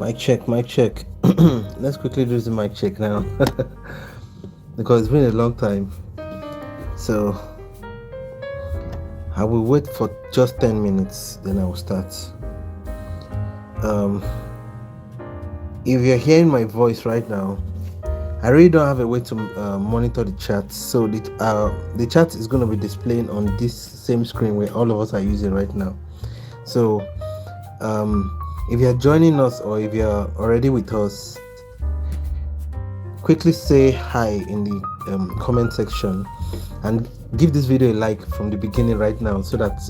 Mic check, mic check. Let's quickly do the mic check now because it's been a long time. So I will wait for just 10 minutes, then I will start. Um, if you're hearing my voice right now, I really don't have a way to monitor the chat. So the chat is going to be displaying on this same screen where all of us are using right now. So if you're joining us or if you're already with us, quickly say hi in the comment section and give this video a like from the beginning right now, so that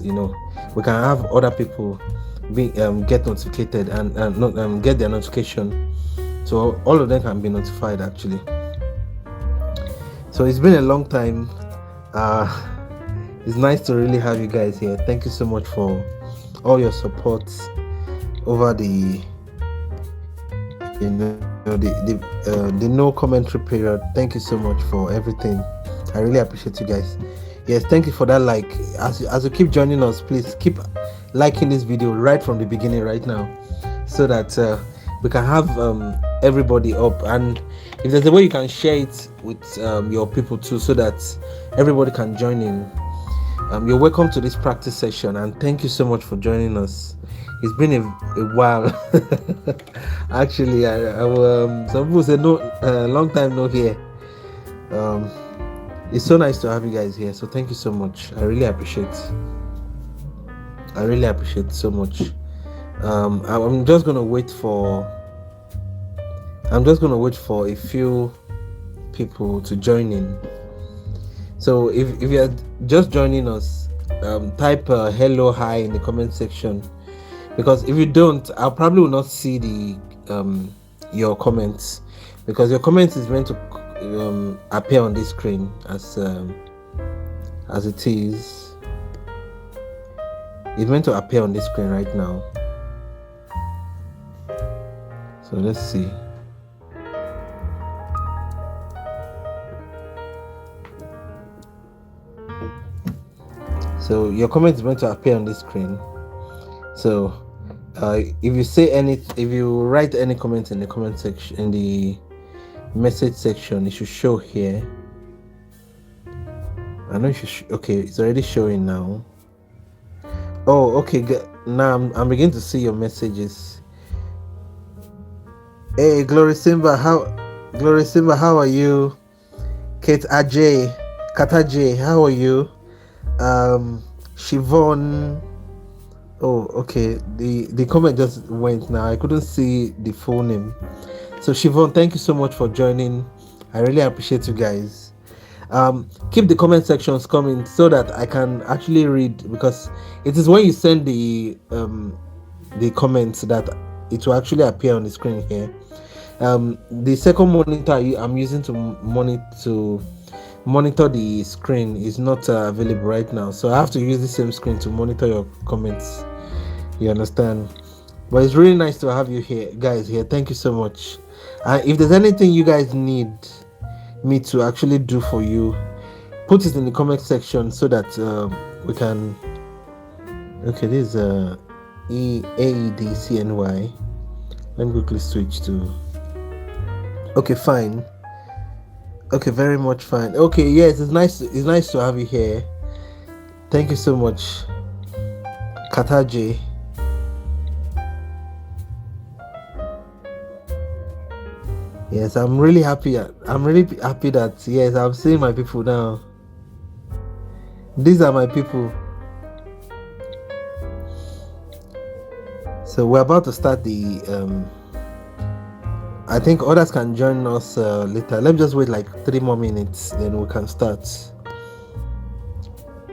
we can have other people get notified and not get their notification, so all of them can be notified actually. So it's been a long time. It's nice to really have you guys here. Thank you so much for all your support over the the no commentary period. Thank you so much for everything. I really appreciate you guys. Yes, thank you for that like. As you keep joining us, please keep liking this video right from the beginning right now, so that we can have everybody up. And if there's a way you can share it with your people too, so that everybody can join in. You're welcome to this practice session, and thank you so much for joining us. It's been a while. Actually, some people say no, long time no here. It's so nice to have you guys here. So thank you so much. I really appreciate so much. I'm just gonna wait for a few people to join in. So if you're just joining us, type hello, hi in the comment section, because if you don't, I probably will not see the your comments, because your comments is meant to appear on this screen as it is. It's meant to appear on this screen right now. So let's see. So your comment is meant to appear on this screen. So if you write any comment in the comment section, in the message section, it should show here. I know it should okay, it's already showing now. Oh, okay, now I'm beginning to see your messages. Hey, Glory Simba, how are you? Kate Ajay, Kata J, how are you? Shivon. Oh, okay. The comment just went now. I couldn't see the full name. So Shivon, thank you so much for joining. I really appreciate you guys. Keep the comment sections coming so that I can actually read, because it is when you send the comments that it will actually appear on the screen here. The second monitor I'm using to monitor the screen is not available right now, so I have to use the same screen to monitor your comments. You understand? But it's really nice to have you here, guys. Here, thank you so much. If there's anything you guys need me to actually do for you, put it in the comment section so that we can. Okay, this is EADCNY. Let me quickly switch to. Okay, fine. Okay, very much fine. Okay, yes, it's nice to have you here. Thank you so much, Kataji. Yes, I'm really happy that yes, I'm seeing my people now. These are my people. So we're about to start the I think others can join us later. Let me just wait like 3 more minutes, then we can start.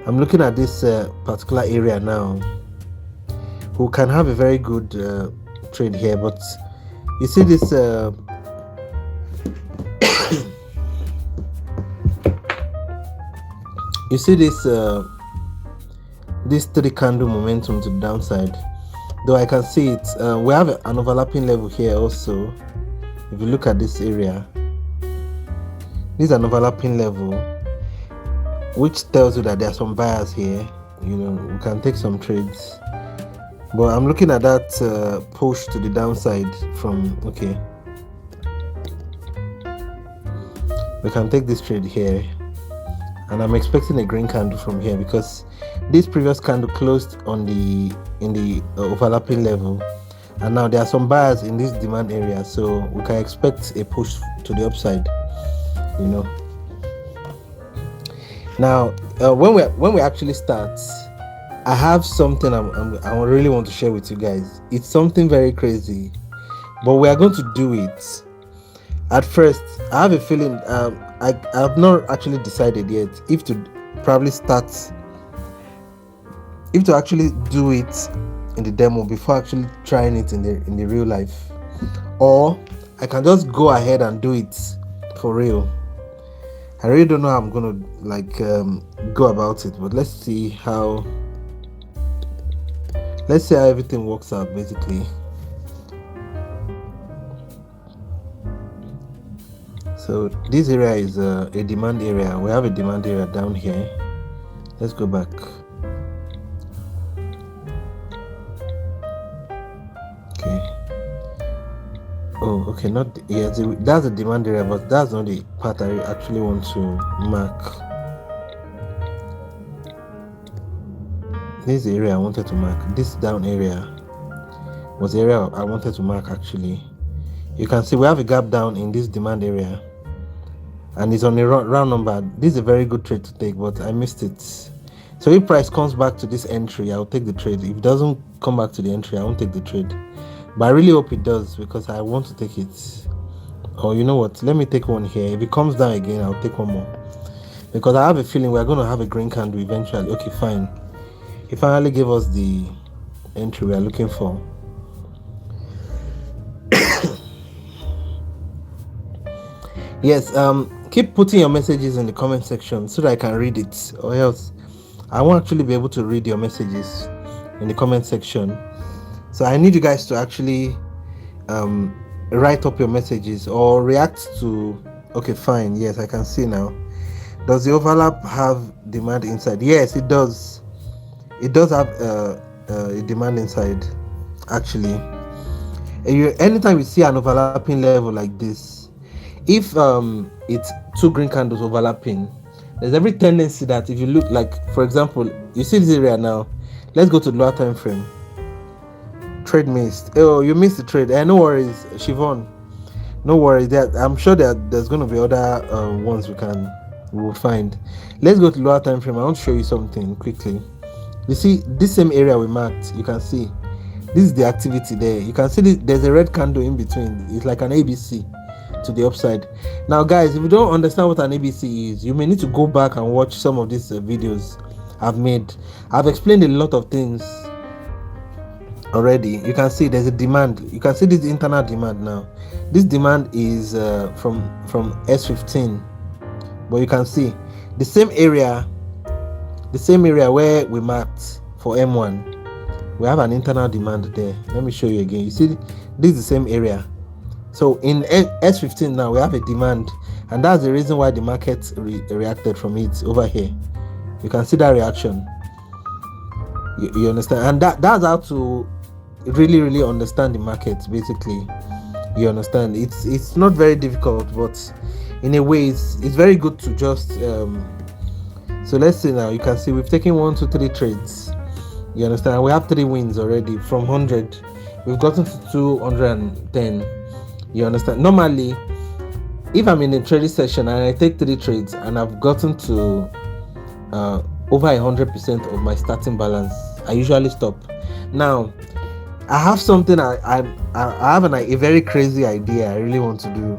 I'm looking at this particular area now. Who can have a very good trade here, but you see this you see this 3 candle momentum to the downside, though I can see it. We have an overlapping level here also. If you look at this area, this is an overlapping level, which tells you that there are some buyers here. We can take some trades. but I'm looking at that push to the downside from, okay, we can take this trade here, and I'm expecting a green candle from here because this previous candle closed on the in the overlapping level, and now there are some buyers in this demand area, so we can expect a push to the upside, you know. Now when we actually start, I have something I really want to share with you guys. It's something very crazy, but we are going to do it. At first, I have a feeling I have not actually decided yet if to probably start, if to actually do it in the demo before actually trying it in the real life, or I can just go ahead and do it for real. I really don't know how I'm gonna go about it, but let's see how everything works out basically. So this area is a demand area. We have a demand area down here. Let's go back. Okay. Oh, okay. Not yeah. That's a demand area, but that's not the part I actually want to mark. This is the area I wanted to mark. This down area was the area I wanted to mark actually. You can see we have a gap down in this demand area, and it's on a round number. This is a very good trade to take, but I missed it. So if price comes back to this entry, I'll take the trade. If it doesn't come back to the entry, I won't take the trade. But I really hope it does because I want to take it. Or you know what? Let me take one here. If it comes down again, I'll take one more. Because I have a feeling we're going to have a green candle eventually. Okay, fine. He finally gave us the entry we are looking for. Yes, keep putting your messages in the comment section so that I can read it, or else I won't actually be able to read your messages in the comment section. So I need you guys to actually write up your messages or react to. Okay, fine. Yes, I can see now. Does the overlap have demand inside? Yes, it does. It does have a demand inside actually. Anytime you see an overlapping level like this, if it's two green candles overlapping, there's every tendency that if you look, like for example, you see this area now, let's go to the lower time frame. Trade missed. Oh, you missed the trade. No worries, Siobhan, no worries. I'm sure that there's going to be other ones we will find. Let's go to the lower time frame. I want to show you something quickly. You see this same area we marked, you can see this is the activity there. You can see there's a red candle in between. It's like an ABC to the upside. Now guys, if you don't understand what an ABC is, you may need to go back and watch some of these videos I've made. I've explained a lot of things already. You can see there's a demand. You can see this internal demand now. This demand is from S15, but you can see the same area where we marked for M1. We have an internal demand there. Let me show you again. You see this is the same area. So in S15 now we have a demand, and that's the reason why the market reacted from it over here. You can see that reaction. You understand? And that's how to really understand the market basically. You understand? It's not very difficult, but in a way it's very good to just so let's see now. You can see we've taken 1 2 3 trades. You understand? We have 3 wins already from 100. We've gotten to 210. You understand? Normally, if I'm in a trading session and I take 3 trades and I've gotten to over 100% of my starting balance, I usually stop. Now, I have something I have a very crazy idea I really want to do,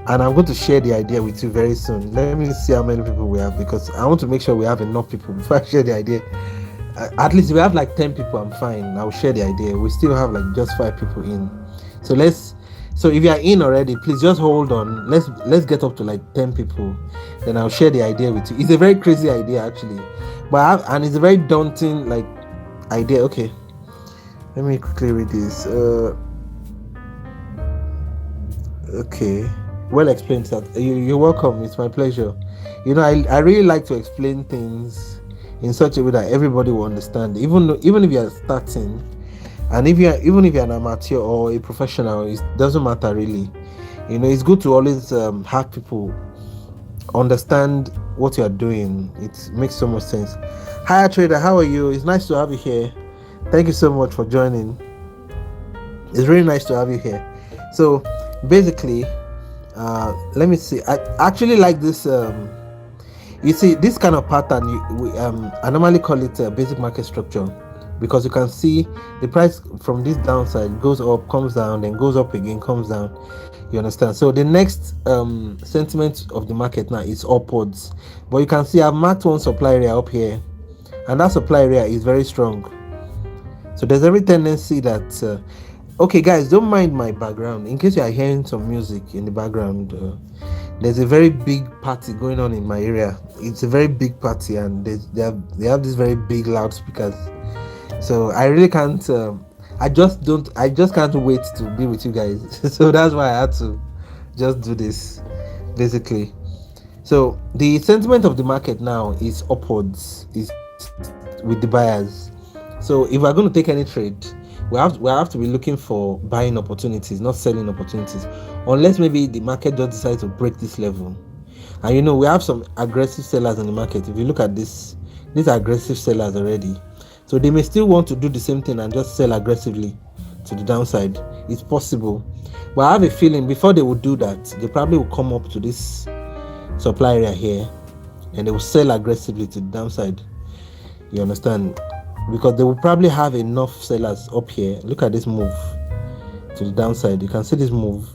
and I'm going to share the idea with you very soon. Let me see how many people we have, because I want to make sure we have enough people before I share the idea. At least if we have like 10 people, I'm fine. I'll share the idea. We still have like just 5 people in. So if you are in already, please just hold on. Let's get up to like 10 people. Then I'll share the idea with you. It's a very crazy idea actually, and it's a very daunting like idea. Okay, let me quickly read this. Okay, well explained, sir. You're welcome. It's my pleasure. You know, I really like to explain things in such a way that everybody will understand. Even if you are starting, And if you're even if you're an amateur or a professional, it doesn't matter really. It's good to always have people understand what you are doing. It makes so much sense. Hi trader, how are you? It's nice to have you here. Thank you so much for joining. It's really nice to have you here. So basically, let me see. I actually like this. You see, this kind of pattern, I normally call it a basic market structure, because you can see the price from this downside goes up, comes down, then goes up again, comes down. You understand? So the next sentiment of the market now is upwards. But you can see I've marked one supply area up here, and that supply area is very strong. So there's every tendency that okay guys, don't mind my background in case you are hearing some music in the background. There's a very big party going on in my area. It's a very big party, and they have these very big loudspeakers. So I really can't I just can't wait to be with you guys. So that's why I had to just do this basically. So the sentiment of the market now is upwards, is with the buyers. So if we're going to take any trade, we have to be looking for buying opportunities, not selling opportunities, unless maybe the market just decides to break this level. And we have some aggressive sellers in the market. If you look at these are aggressive sellers already. So they may still want to do the same thing and just sell aggressively to the downside. It's possible. But I have a feeling before they will do that, they probably will come up to this supply area here and they will sell aggressively to the downside. You understand? Because they will probably have enough sellers up here. Look at this move to the downside. You can see this move,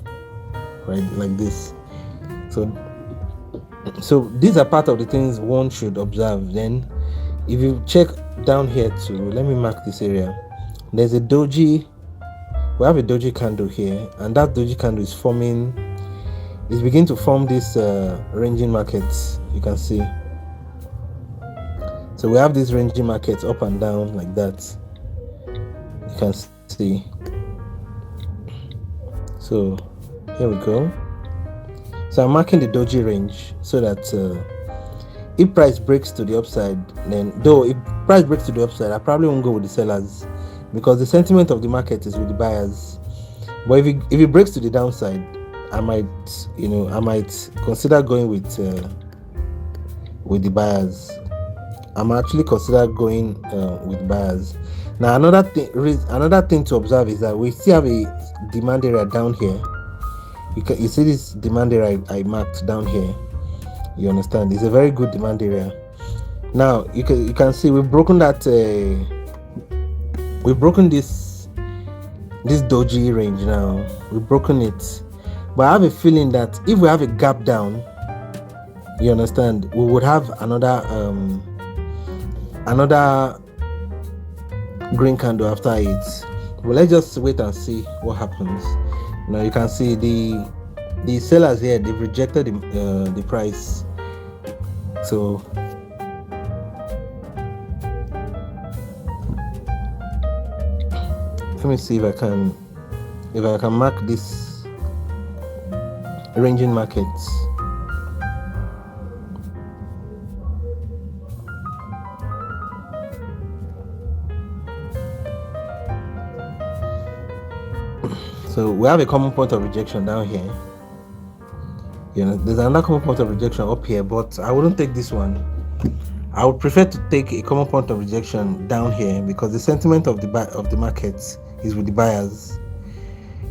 right? Like this. So these are part of the things one should observe. Then if you check down here too, let me mark this area. There's a doji. We have a doji candle here, and that doji candle is forming, is beginning to form this ranging markets. You can see. So we have these ranging markets up and down like that. You can see. So here we go. So I'm marking the doji range so that if price breaks to the upside, then though if price breaks to the upside, I probably won't go with the sellers because the sentiment of the market is with the buyers. But if it breaks to the downside, I might consider going with the buyers. I'm actually consider going with buyers. Now another thing to observe is that we still have a demand area down here. You see this demand area I marked down here. You understand? It's a very good demand area. Now you can see we've broken that. We've broken this doji range now. We've broken it, but I have a feeling that if we have a gap down, you understand, we would have another green candle after it. Well, let's just wait and see what happens. Now you can see the sellers here, they've rejected the price. So let me see if I can mark this ranging markets. So we have a common point of rejection down here. There's another common point of rejection up here, but I wouldn't take this one. I would prefer to take a common point of rejection down here because the sentiment of the market is with the buyers.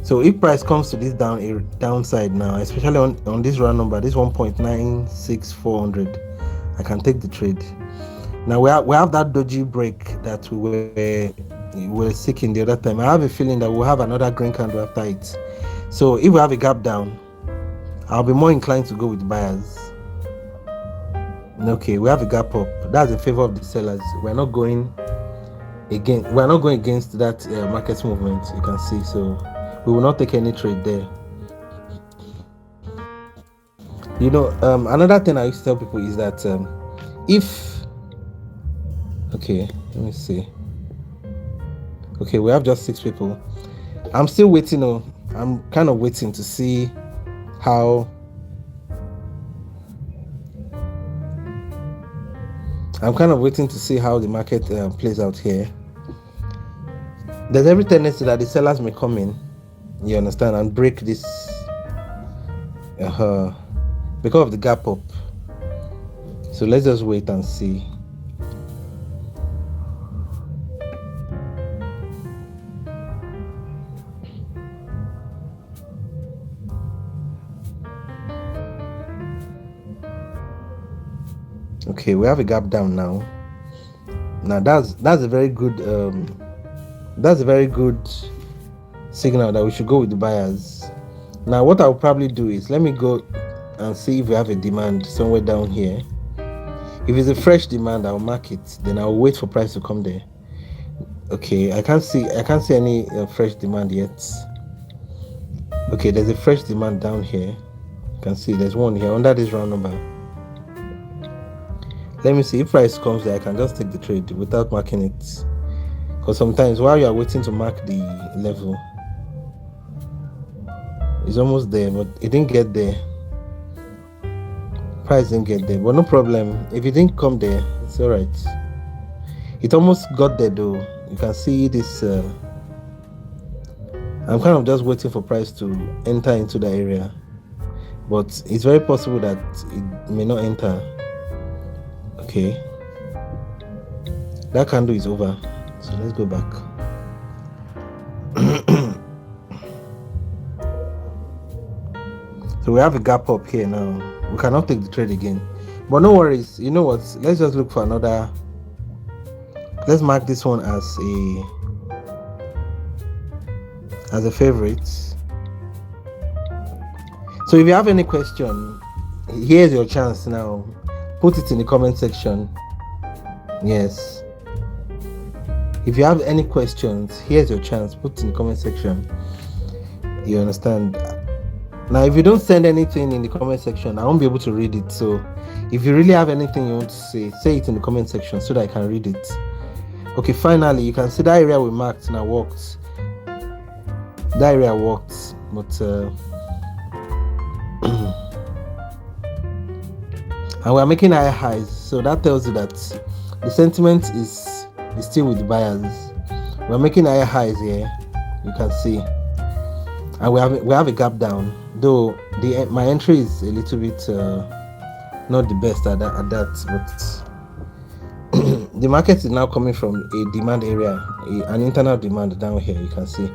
So if price comes to this downside now, especially on this round number, this 1.96400, I can take the trade. Now we have that doji break that we were seeking the other time. I have a feeling that we'll have another green candle after it. So if we have a gap down, I'll be more inclined to go with buyers. Okay, we have a gap up. That's in favor of the sellers. We're not going against that market movement. You can see. So we will not take any trade there. Another thing I used to tell people is that okay, let me see. Okay, we have just 6 people. I'm still waiting. I'm kind of waiting to see how. I'm kind of waiting to see how the market plays out here. There's every tendency that the sellers may come in, you understand, and break this because of the gap up. So let's just wait and see. Okay, we have a gap down now. Now that's a very good signal that we should go with the buyers. Now what I'll probably do is, let me go and see if we have a demand somewhere down here. If it's a fresh demand, I'll mark it, then I'll wait for price to come there. Okay, I can't see any fresh demand yet. Okay, there's a fresh demand down here. You can see there's one here under this round number. Let me see if price comes there. I can just take the trade without marking it, because sometimes while you are waiting to mark the level, it's almost there, but it didn't get there. Price didn't get there, but no problem. If it didn't come there, it's all right. It almost got there though. You can see this. I'm kind of just waiting for price to enter into the area, but it's very possible that it may not enter. Okay, that candle is over, so let's go back. So we have a gap up here now. We cannot take the trade again, but no worries. You know what, let's just look for another. Let's mark this one as a favorite. So if you have any question, here's your chance now. Put it in the comment section. Yes, if you have any questions, here's your chance. Put it in the comment section. You understand? Now if you don't send anything in the comment section, I won't be able to read it. So if you really have anything you want to say it in the comment section so that I can read it. Okay, finally you can see that area we marked now worked. That area worked, but and we're making higher highs, so that tells you that the sentiment is still with the buyers. We're making higher highs here, you can see, and we have a gap down, though my entry is a little bit not the best at that, but the market is now coming from a demand area, an internal demand down here. You can see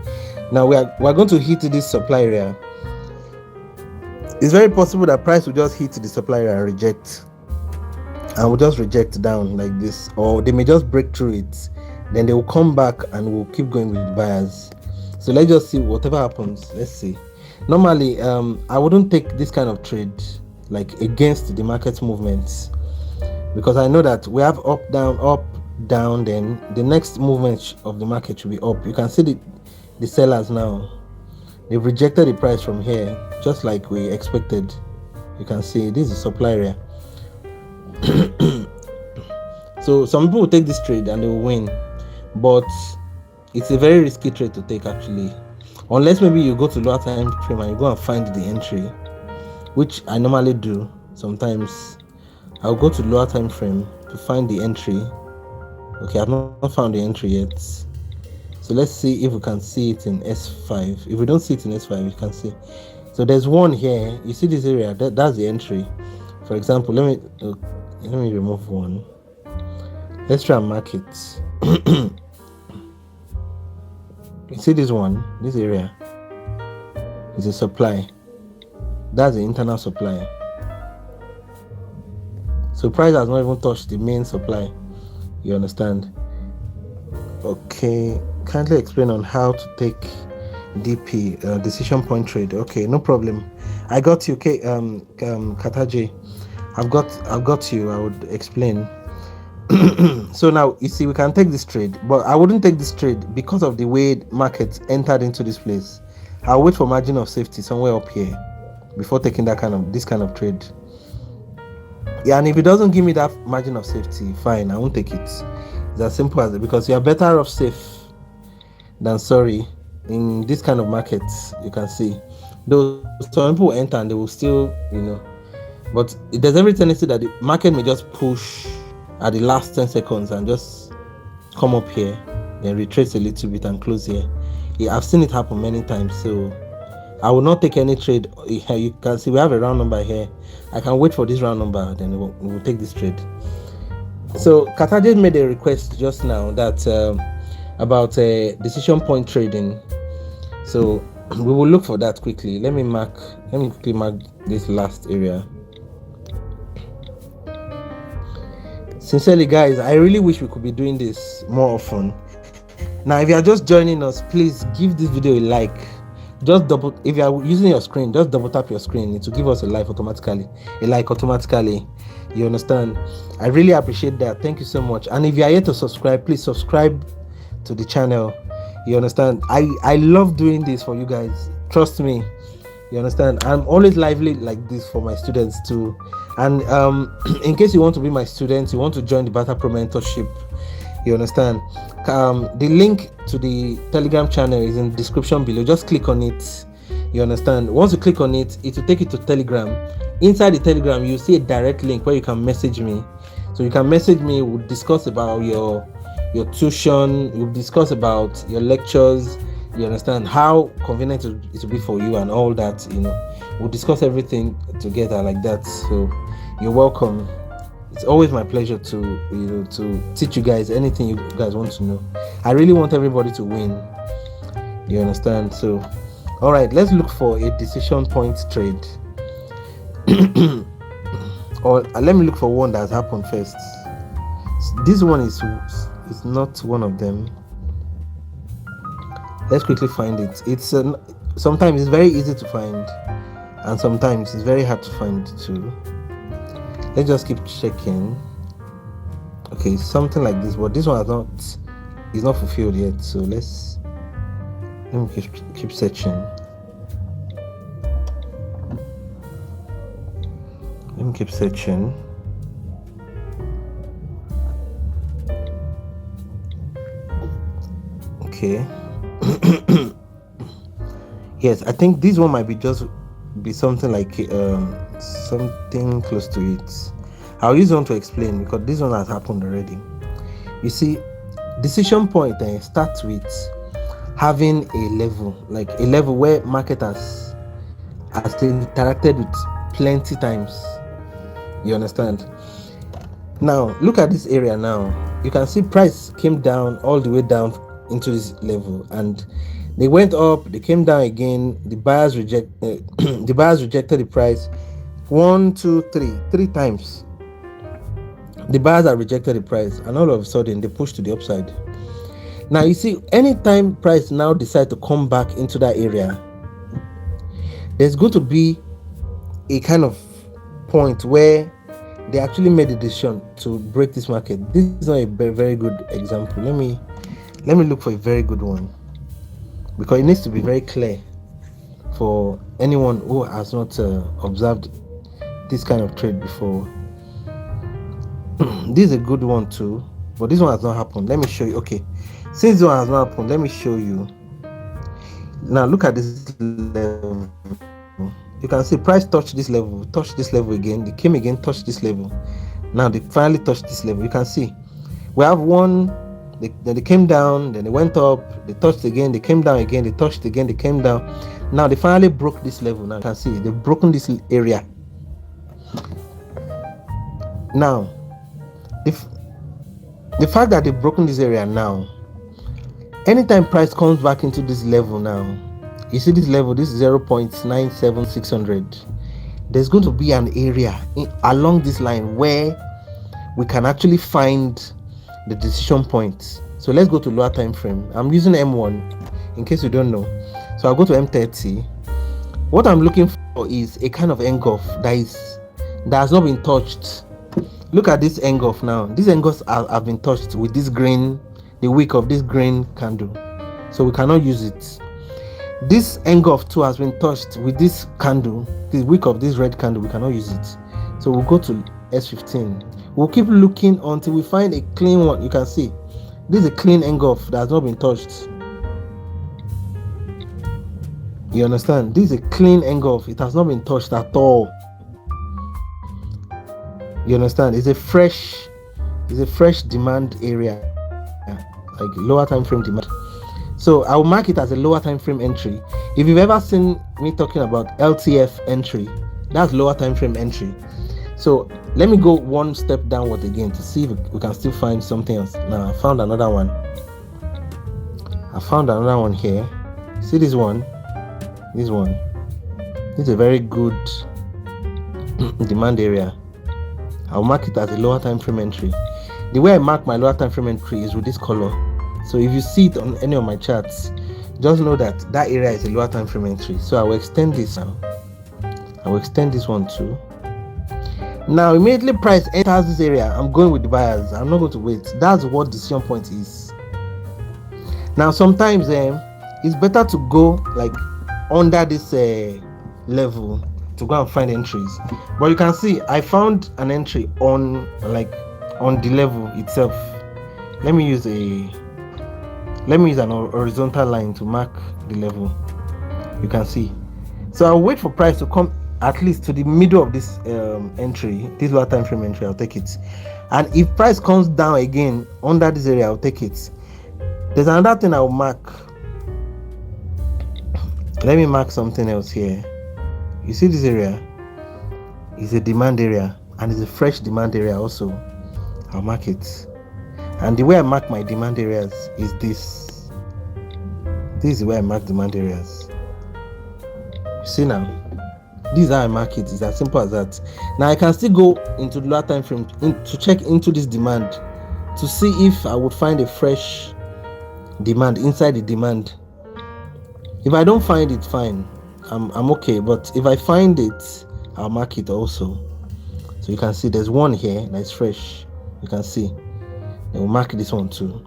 now we're going to hit this supply area. It's very possible that price will just hit the supply area and reject, and will just reject down like this, or they may just break through it, then they will come back and we'll keep going with the buyers. So let's just see whatever happens. Let's see. Normally I wouldn't take this kind of trade like against the market movements, because I know that we have up down, then the next movement of the market should be up. You can see the sellers now, they've rejected the price from here just like we expected. You can see this is supply area. So some people will take this trade and they will win, but it's a very risky trade to take actually, unless maybe you go to lower time frame and you go and find the entry, which I normally do. Sometimes I'll go to lower time frame to find the entry. Okay, I've not found the entry yet, so let's see if we can see it in S5. If we don't see it in S5, you can see. So there's one here. You see this area? That's the entry. For example, let me remove one. Let's try and mark it. You see this one? This area is a supply. That's the internal supply. So price has not even touched the main supply. You understand? Okay, kindly explain on how to take DP, decision point trade. Okay, no problem. I got you. Okay, Kataji, I've got you. I would explain. So now you see we can take this trade, but I wouldn't take this trade because of the way market entered into this place. I'll wait for margin of safety somewhere up here before taking this kind of trade. Yeah, and if it doesn't give me that margin of safety, fine, I won't take it. It's as simple as it, because you are better off safe than sorry in this kind of market. You can see though some people enter and they will still, but there's every tendency that the market may just push at the last 10 seconds and just come up here. then retrace a little bit and close here. Yeah, I've seen it happen many times, so I will not take any trade. You can see we have a round number here. I can wait for this round number, then we'll take this trade. So Kataje made a request just now that about decision point trading. So we will look for that quickly. Let me quickly mark this last area. Sincerely, guys, I really wish we could be doing this more often. Now, if you are just joining us, please give this video a like. Just double, if you are using your screen, just double tap your screen. It will give us a like automatically. You understand? I really appreciate that. Thank you so much. And if you are yet to subscribe, please subscribe to the channel. You understand? I love doing this for you guys. Trust me. You understand? I'm always lively like this for my students too. And in case you want to be my students, you want to join the Barter-Pro mentorship, you understand? The link to the Telegram channel is in the description below. Just click on it. You understand? Once you click on it, it will take you to Telegram. Inside the Telegram, you see a direct link where you can message me. So you can message me. We'll discuss about your tuition. We'll discuss about your lectures. You understand how convenient it will be for you and all that. We'll discuss everything together like that. So you're welcome. It's always my pleasure to teach you guys anything you guys want to know. I really want everybody to win. You understand? So, all right, let's look for a decision point trade. Or let me look for one that has happened first. This one is not one of them. Let's quickly find it. It's sometimes it's very easy to find, and sometimes it's very hard to find too. Let's just keep checking. Okay, something like this, but this one is not fulfilled yet. So let me keep searching. Let me keep searching. Okay. Yes, I think this one might be something like something close to it. I'll use one to explain because this one has happened already. You see, decision point starts with having a level, like a level where market has interacted with plenty times. You understand? Now look at this area. Now you can see price came down all the way down into this level, and they went up, they came down again. The buyers rejected the price 1, 2, 3 times. The buyers have rejected the price, and all of a sudden they push to the upside. Now you see, anytime price now decide to come back into that area, there's going to be a kind of point where they actually made a decision to break this market. This is not a very, very good example. Let me look for a very good one, because it needs to be very clear for anyone who has not observed this kind of trade before. This is a good one too, but this one has not happened. Let me show you. Okay, since this one has not happened, let me show you. Now look at this level. You can see price touched this level again. They came again, touched this level. Now they finally touched this level. You can see we have one. Then they came down, then they went up, they touched again, they came down again, they touched again, they came down. Now they finally broke this level. Now you can see they've broken this area. Now the fact that they've broken this area now, anytime price comes back into this level now, you see this level, this 0.97600, there's going to be an area along this line where we can actually find the decision point. So let's go to lower time frame. I'm using M1 in case you don't know. So I'll go to M30. What I'm looking for is a kind of engulf that has not been touched. Look at this engulf now. These engulfs have been touched with this green, the wick of this green candle. So we cannot use it. This engulf too has been touched with this candle, the wick of this red candle. We cannot use it. So we'll go to S15. We'll keep looking until we find a clean one. You can see this is a clean engulf that has not been touched. You understand? This is a clean engulf. It has not been touched at all. You understand? It's a fresh demand area. like lower time frame demand. So I'll mark it as a lower time frame entry. If you've ever seen me talking about LTF entry, that's lower time frame entry. So let me go one step downward again to see if we can still find something else. Now I found another one. Here. See this one? This one. This is a very good demand area. I'll mark it as a lower time frame entry. The way I mark my lower time frame entry is with this color. So if you see it on any of my charts, just know that that area is a lower time frame entry. So I will extend this now. I will extend this one too. Now immediately price enters this area, I'm going with the buyers. I'm not going to wait. That's what decision point is. Now sometimes it's better to go like under this level to go and find entries. But you can see I found an entry on the level itself. Let me use an horizontal line to mark the level. You can see. So I'll wait for price to come at least to the middle of this entry, this lower time frame entry. I'll take it. And if price comes down again under this area, I'll take it. There's another thing I'll mark. Let me mark something else here. You see this area is a demand area and it's a fresh demand area also. I'll mark it. And the way I mark my demand areas is this. This is the way I mark demand areas. You see now? This is how I mark it. It's as simple as that. Now I can still go into the lower time frame to check into this demand to see if I would find a fresh demand inside the demand. If I don't find it, fine, I'm okay. But if I find it, I'll mark it also. So you can see there's one here that's fresh. You can see. I will mark this one too.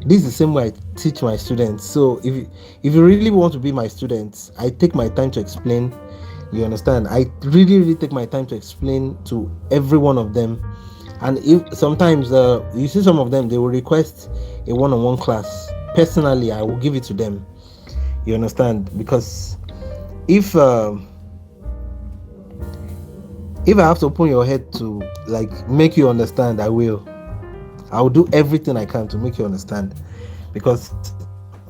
This is the same way I teach my students. So if you really want to be my students, I take my time to explain. You understand? I really take my time to explain to every one of them. And if sometimes you see some of them, they will request a one-on-one class. Personally, I will give it to them. You understand? Because if I have to open your head to like make you understand, I will do everything I can to make you understand. Because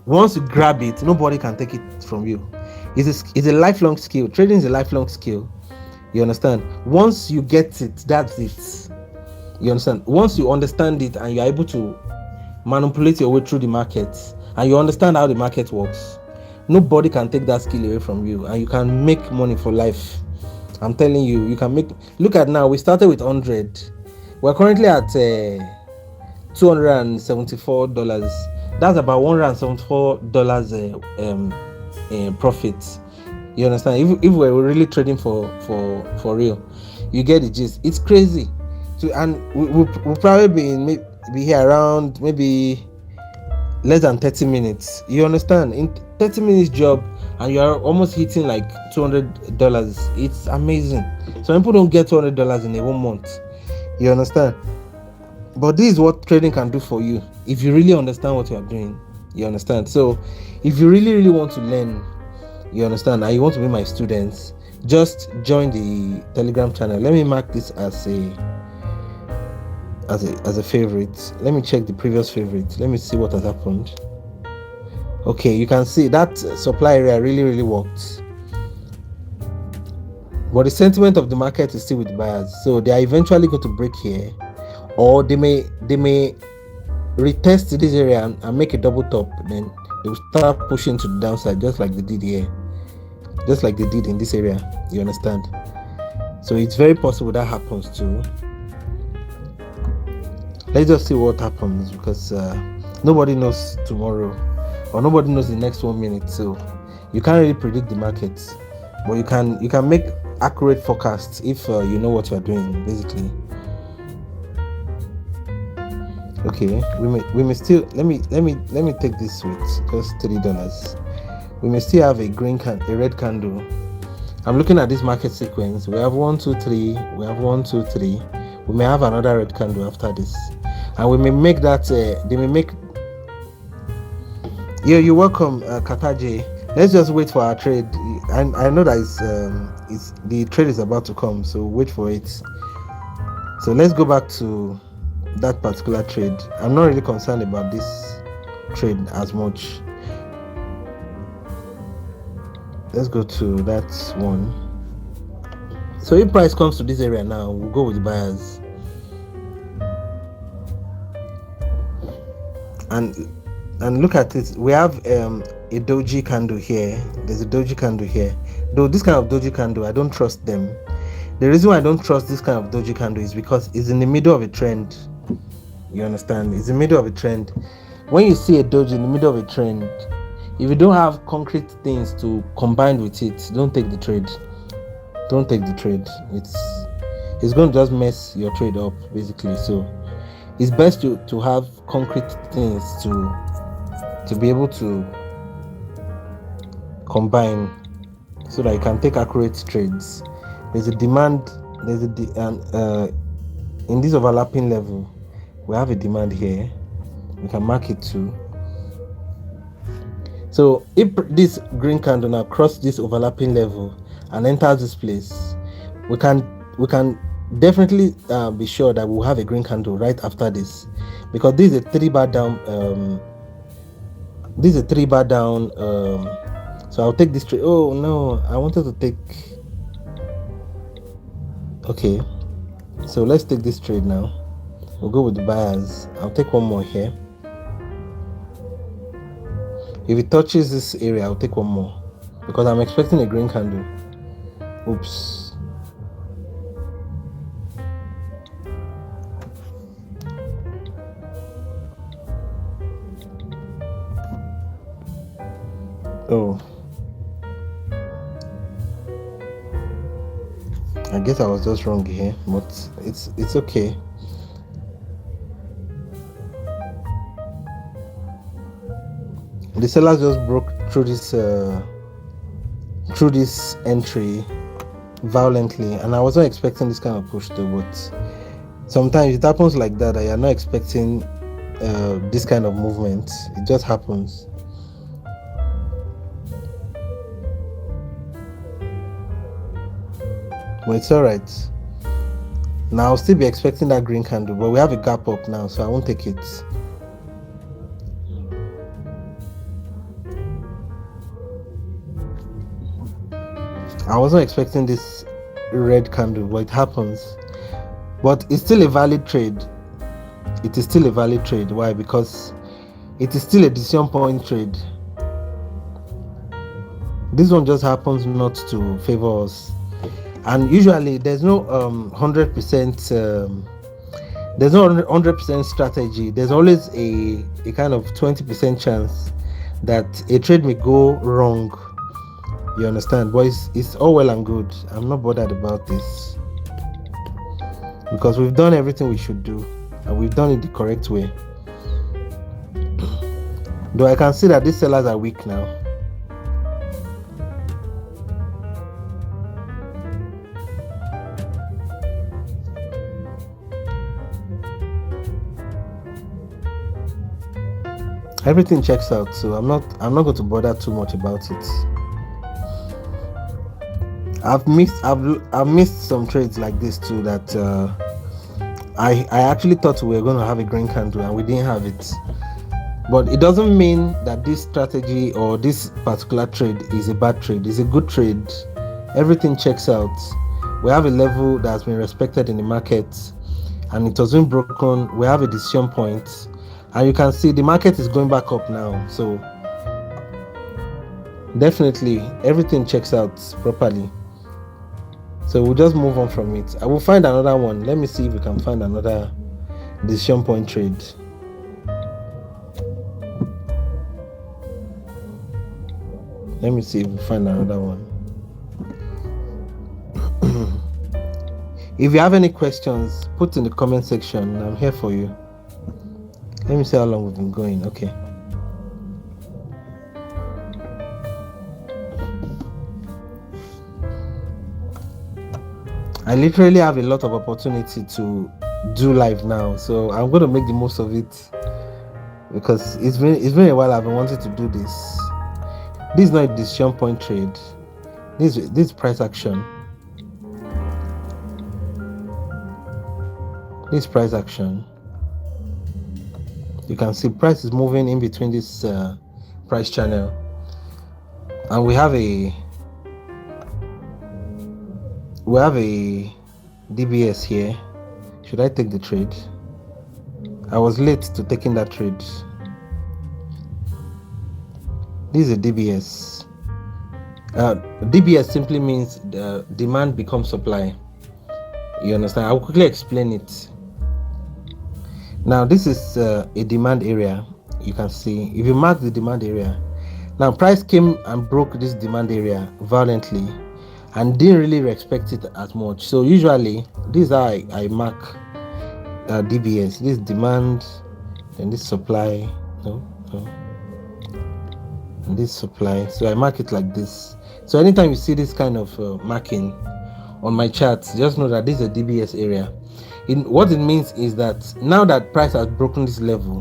once you grab it, nobody can take it from you. It's a lifelong skill. Trading is a lifelong skill. You understand? Once you get it, that's it. You understand? Once you understand it and you're able to manipulate your way through the market and you understand how the market works, nobody can take that skill away from you, and you can make money for life. I'm telling you, you can make. Look at now, we started with 100. We're currently at $274. That's about $174 profit. You understand? If we're really trading for real, you get the gist. It's crazy. And we'll probably be here around maybe less than 30 minutes. You understand? In 30 minutes job, and you are almost hitting like $200. It's amazing. Some people don't get $200 in a 1 month. You understand? But this is what trading can do for you if you really understand what you are doing. You understand? So if you really want to learn, you understand, and you want to be my students, just join the Telegram channel. Let me mark this as a favorite. Let me check the previous favorite. Let me see what has happened. Okay, you can see that supply area really worked. But the sentiment of the market is still with the buyers. So they are eventually going to break here, or they may retest this area and make a double top. Then they will start pushing to the downside, just like they did here, just like they did in this area. You understand? So it's very possible that happens too. Let's just see what happens, because nobody knows tomorrow, or nobody knows the next 1 minute. So you can't really predict the markets, but you can make accurate forecasts if you know what you are doing, basically. Okay, we may still let me take this with just $3. We may still have a red candle. I'm looking at this market sequence. We have 1 2 3. We have 1 2 3. We may have another red candle after this, and we may make that. They may make. Yeah, you're welcome, Kataje. Let's just wait for our trade. And I know that it's the trade is about to come, so wait for it. So let's go back to that particular trade. I'm not really concerned about this trade as much. Let's go to that one. So if price comes to this area now, we'll go with the buyers. And look at it. We have a doji candle here. There's a doji candle here. Though this kind of doji candle, I don't trust them. The reason why I don't trust this kind of doji candle is because it's in the middle of a trend. You understand? It's in the middle of a trend. When you see a doji in the middle of a trend, if you don't have concrete things to combine with it, don't take the trade. Don't take the trade. It's going to just mess your trade up, basically. So it's best to have concrete things to be able to combine so that you can take accurate trades. There's a demand. In this overlapping level, we have a demand here. We can mark it too. So if this green candle now cross this overlapping level and enters this place, we can definitely be sure that we'll have a green candle right after this, because this is a 3-bar down. This is a 3-bar down. So I'll take this trade. Oh no, I wanted to take. Okay, so let's take this trade now. We'll go with the buyers. I'll take one more here. If it touches this area, I'll take one more because I'm expecting a green candle. Oops. Oh. I guess I was just wrong here, but it's okay. The sellers just broke through this entry violently, and I wasn't expecting this kind of push though. But sometimes it happens like that. You're not expecting this kind of movement. It just happens. But it's alright. Now I'll still be expecting that green candle, but we have a gap up now, so I won't take it. I wasn't expecting this red candle, but it happens. But it's still a valid trade. It is still a valid trade. Why? Because it is still a decision point trade. This one just happens not to favor us. And usually there's no 100% there's no 100% strategy. There's always a kind of 20% chance that a trade may go wrong. You understand? But it's all well and good. I'm not bothered about this because we've done everything we should do and we've done it the correct way. Though I can see that these sellers are weak now. Everything checks out, so I'm not going to bother too much about it. I've missed some trades like this too that I actually thought we were going to have a green candle and we didn't have it. But it doesn't mean that this strategy or this particular trade is a bad trade. It's a good trade. Everything checks out. We have a level that has been respected in the market and it wasn't broken. We have a decision point. And you can see the market is going back up now. So definitely everything checks out properly. So we'll just move on from it. I will find another one. Let me see if we can find another decision point trade. Let me see if we find another one. If you have any questions, put in the comment section. I'm here for you. Let me see how long we've been going. Okay. I literally have a lot of opportunity to do live now, so I'm going to make the most of it because it's been a while I've been wanting to do this. This is not a decision point trade. This is price action. This price action. You can see price is moving in between this price channel, and we have a DBS here. Should I take the trade? I was late to taking that trade. This is a DBS. DBS simply means demand becomes supply. You understand? I'll quickly explain it. Now this is a demand area. You can see if you mark the demand area. Now price came and broke this demand area violently and didn't really respect it as much. So usually this is how I mark DBS. This demand and this supply. And this supply. So I mark it like this. So anytime you see this kind of marking on my charts, just know that this is a DBS area. What it means is that now that price has broken this level,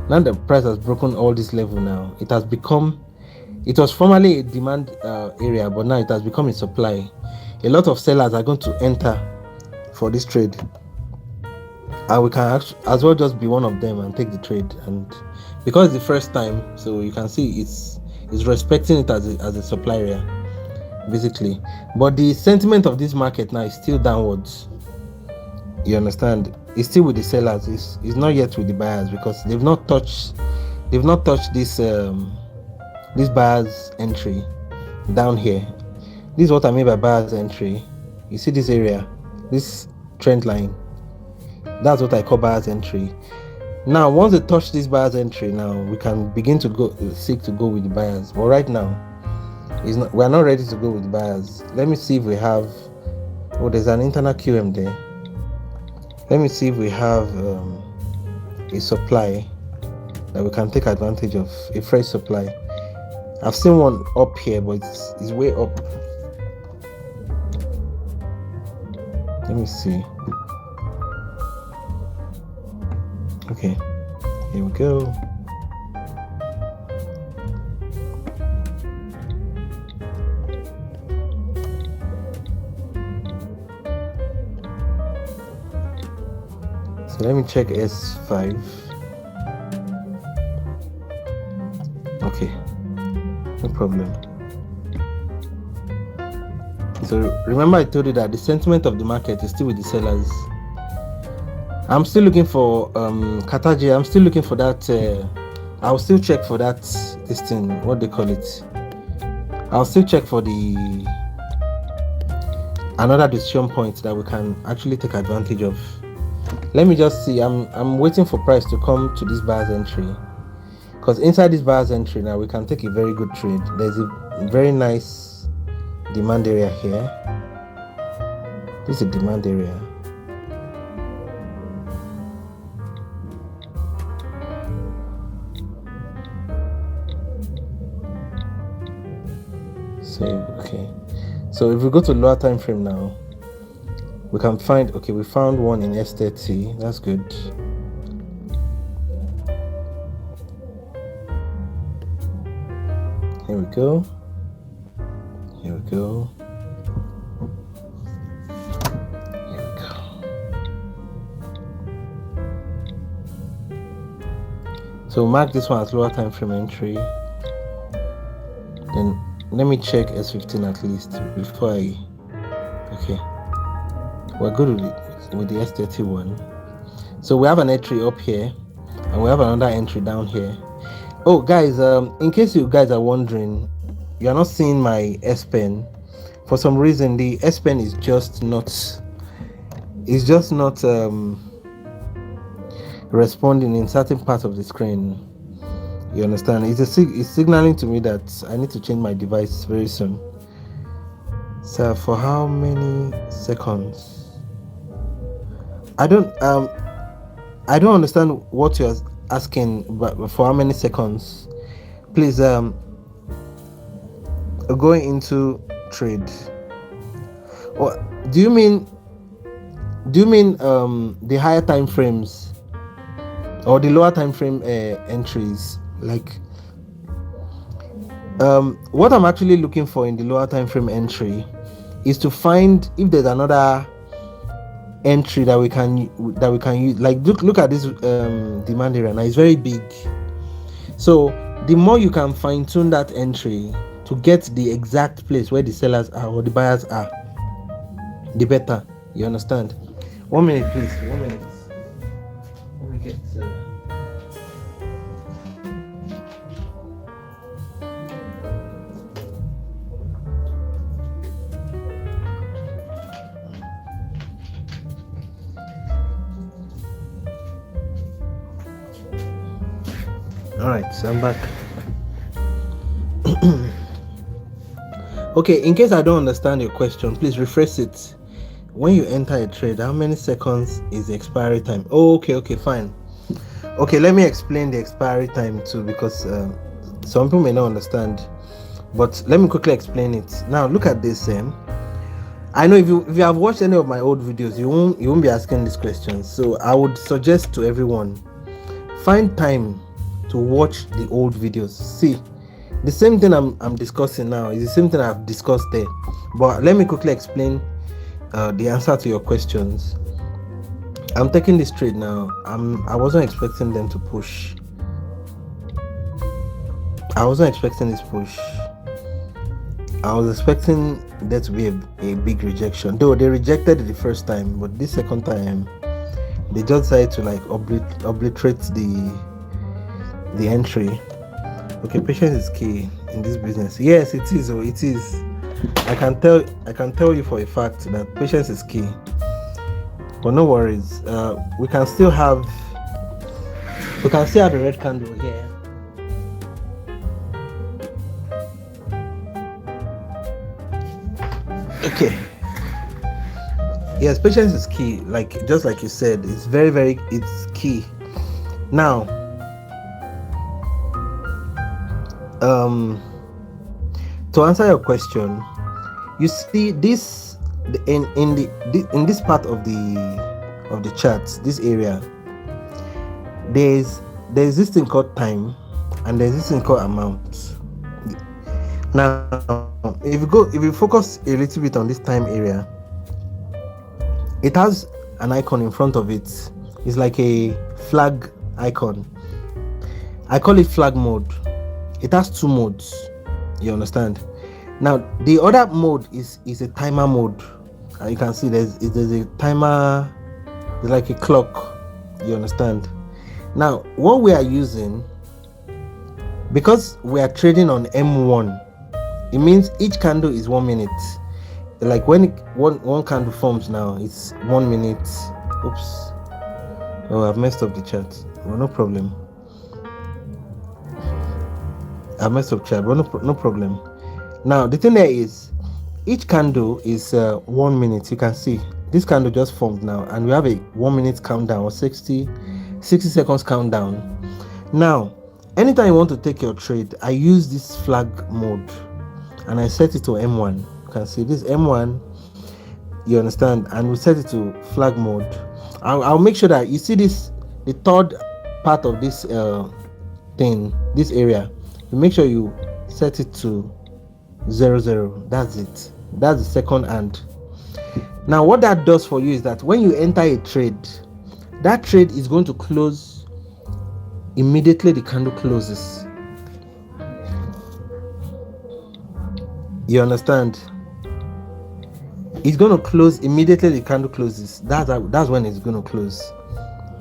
now the price has broken all this level, now it has become, it was formerly a demand area, but now it has become a supply. A lot of sellers are going to enter for this trade, and we can as well just be one of them and take the trade. And because it's the first time, so you can see it's respecting it as a supply area basically. But the sentiment of this market now is still downwards. You understand? It's still with the sellers. It's not yet with the buyers, because they've not touched this this buyers entry down here. This is what I mean by buyers entry. You see this area, this trend line, that's what I call buyers entry. Now once they touch this buyers entry, now we can begin to seek to go with the buyers. But right now we are not ready to go with the buyers. Let me see if we have, there's an internal QM there. Let me see if we have a supply that we can take advantage of, a fresh supply. I've seen one up here, but it's way up. Let me see. Okay, here we go. So let me check S5. Okay, no problem. So remember I told you that the sentiment of the market is still with the sellers. I'm still looking for Kataji. I'm still looking for that. I'll still check for that. This thing, what they call it. I'll still check for another decision point that we can actually take advantage of. Let me just see. I'm waiting for price to come to this buyer's entry, because inside this buyer's entry now we can take a very good trade. There's a very nice demand area here. This is a demand area. Okay, so if we go to lower time frame now, we can find, okay, we found one in S30. That's good. Here we go. Here we go. Here we go. So mark this one as lower time frame entry. Then let me check S15 at least before I. Okay, we're good with the S31. So we have an entry up here, and we have another entry down here. Oh, guys, in case you guys are wondering, you are not seeing my S Pen. For some reason, the S Pen is just not. It's just not responding in certain parts of the screen. You understand? It's signaling to me that I need to change my device very soon. So for how many seconds? I don't understand what you're asking, but for how many seconds? Please going into trade. Or do you mean the higher time frames or the lower time frame entries? Like what I'm actually looking for in the lower time frame entry is to find if there's another entry that we can use. Like look at this demand area now. It's very big. So the more you can fine tune that entry to get the exact place where the sellers are or the buyers are, the better. You understand? 1 minute, please. 1 minute. Let me get. All right, so I'm back. Okay, in case I don't understand your question, please rephrase it. When you enter a trade, how many seconds is the expiry time? Oh, okay, fine. Okay, let me explain the expiry time too, because some people may not understand, but let me quickly explain it. Now look at this. I know if you have watched any of my old videos, you won't be asking these questions. So I would suggest to everyone, find time to watch the old videos. See, the same thing I'm discussing now is the same thing I've discussed there, but let me quickly explain the answer to your questions. I'm taking this trade now. I wasn't expecting them to push. I wasn't expecting this push. I was expecting there to be a big rejection, though they rejected it the first time, but this second time they just decided to like obliterate the entry. Okay, patience is key in this business. Yes, it is. Oh, it is. I can tell you for a fact that patience is key. But no worries. We can still have a red candle here. Okay. Yes, patience is key. Like just like you said, it's it's key. Now, to answer your question, you see this in this part of the charts, this area, there's this thing called time and there's this thing called amount. Now if you focus a little bit on this time area, it has an icon in front of it. It's like a flag icon. I call it flag mode. It has two modes. You understand? Now the other mode is a timer mode. You can see there's a timer. It's like a clock. You understand? Now what we are using, because we are trading on M1, it means each candle is 1 minute. Like when one candle forms now, it's 1 minute. Oops. Oh, I've messed up the chart. Well, no problem. I messed up chart, but no problem. Now the thing there is, each candle is 1 minute. You can see this candle just formed now, and we have a 1 minute countdown or 60 seconds countdown. Now anytime you want to take your trade, I use this flag mode and I set it to M1. You can see this M1, you understand, and we set it to flag mode. I'll make sure that you see this, the third part of this thing, this area, you make sure you set it to 00. That's it. That's the second hand. Now what that does for you is that when you enter a trade, that trade is going to close immediately the candle closes. You understand? It's going to close immediately the candle closes. That's when it's going to close.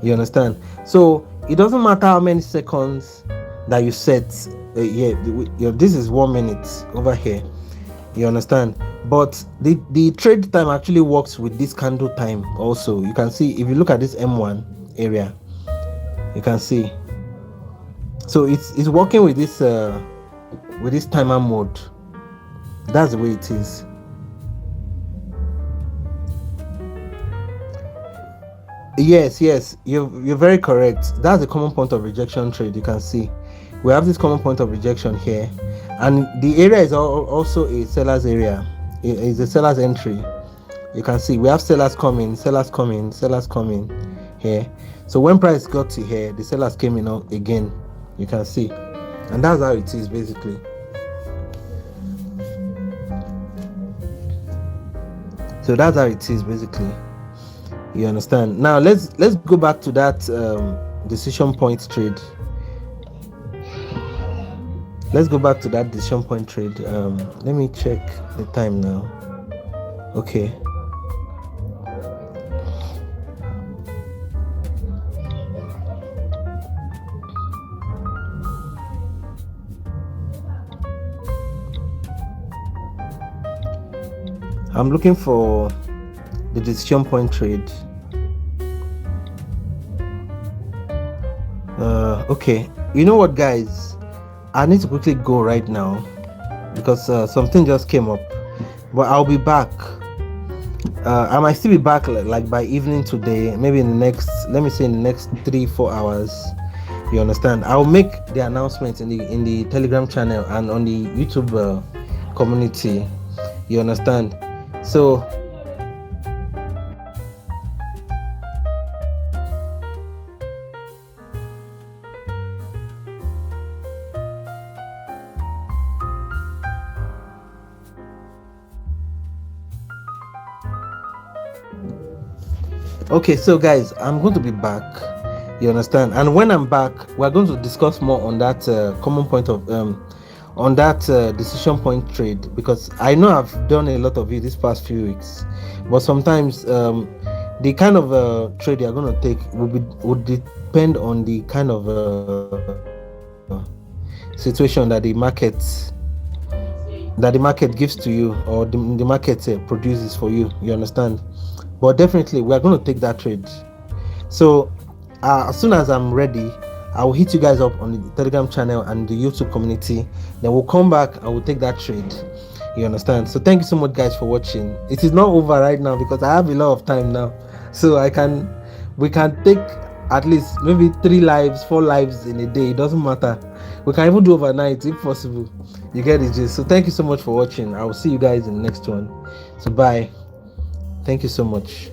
You understand? So it doesn't matter how many seconds that you set. This is 1 minute over here. You understand? But the trade time actually works with this candle time also. You can see if you look at this M1 area, you can see. So it's working with this timer mode. That's the way it is. Yes, you're very correct. That's the common point of rejection trade. You can see we have this common point of rejection here, and the area is also a seller's area. It is a seller's entry. You can see we have sellers coming here. So when price got to here, the sellers came in again. You can see, and that's how it is basically. So that's how it is basically. You understand? Now let's go back to that decision point trade. Let's go back to that decision point trade. Let me check the time now. Okay. I'm looking for the decision point trade. Okay. You know what, guys? I need to quickly go right now because something just came up. But I'll be back. I might still be back like by evening today, maybe in the next, let me say, in the next 3-4 hours. You understand? I'll make the announcement in the Telegram channel and on the YouTube community. You understand? So okay, so guys, I'm going to be back. You understand? And when I'm back, we're going to discuss more on that common point of on that decision point trade, because I know I've done a lot of it these past few weeks, but sometimes the kind of trade you're going to take would depend on the kind of situation that the market gives to you, or the market produces for you. You understand? But definitely we are going to take that trade. So as soon as I'm ready, I will hit you guys up on the Telegram channel and the YouTube community. Then we'll come back. I will take that trade. You understand? So thank you so much, guys, for watching. It is not over right now because I have a lot of time now, so we can take at least maybe 3 lives, 4 lives in a day. It doesn't matter. We can even do overnight if possible. You get it, just. So thank you so much for watching. I will see you guys in the next one. So bye. Thank you so much.